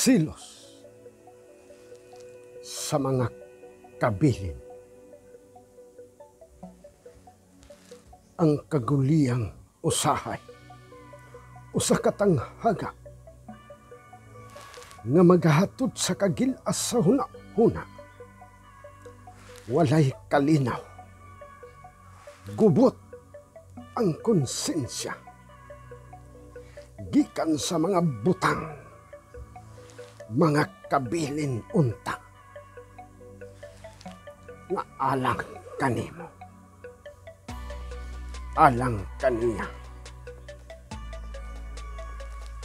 silos sa mga kabilin. Ang kaguliyang usahay, usa katanghaga nga maghatod sa kagilas sa huna-huna. Walay kalinaw, gubot ang konsensya gikan sa mga butang, mga kabilin unta nga alang kanimo, alang kaniya,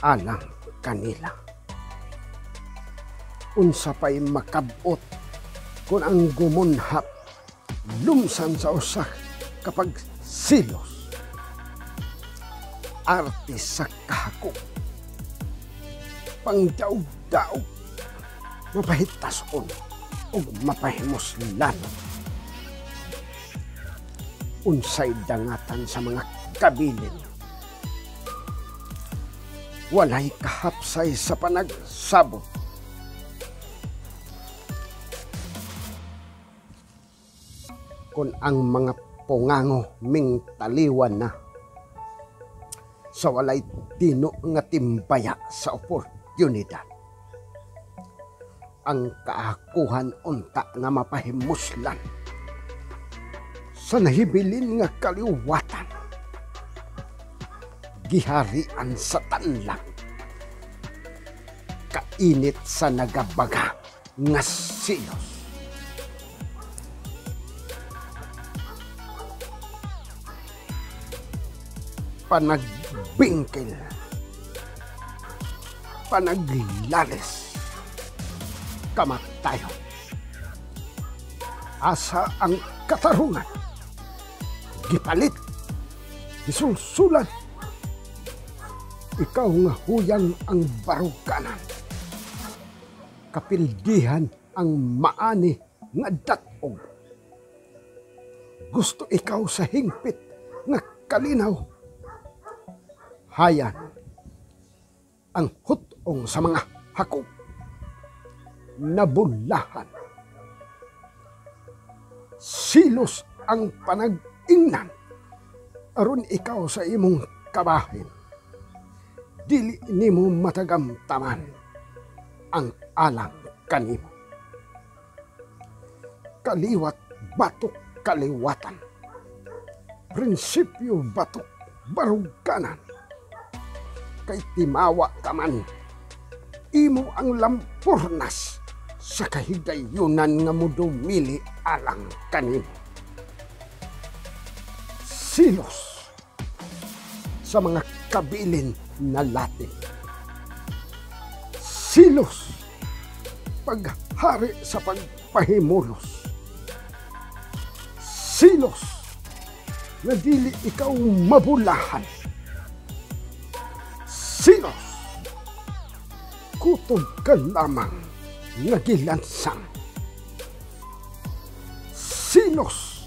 alang kanila. Unsa pa'y makabot kung ang gumunhap lumsan sa usak kapag silos, arte sa kahako, pangdaog-daog, mapahitason o mapahimoslan. Unsay dangatan sa mga kabilin, walay kahapsay sa panagsabot. Kung ang mga pungango ming taliwan na sa walay tino nga timbaya sa oportunidad, ang kaakuhan unta nga mapahimuslan sa nahibilin nga kaliwatan, giharian sa tanlang, kainit sa nagabaga nga silos. Panagbingkil, panaglalis, kamatayon. Asa ang katarungan, gipalit, gisulsulan. Ikaw nga huyang ang baruganan, kapildihan ang maani nga datog. Gusto ikaw sa hingpit nga kalinaw, hayan ang hutong sa mga hakog, nabulahan. Silos ang panag-ingnan, aron ikaw sa imong kabahin, dili nimo matagamtaman ang alang kanimo. Kaliwat batok kaliwatan, prinsipyo batok baruganan. Kay timawa ka man, imo ang lampurnas sa kahigayunan nga mo dumili alang kanimo. Silos sa mga kabilin na latin, silos paghari sa pagpahimulos, silos na dili ikaw mabulahan, silos kutob ka lamang nga gilansang, silos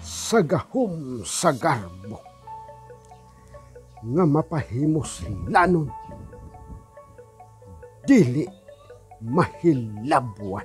sa gahom sa garbo nga mapahimos lanon, dili mahilabwan.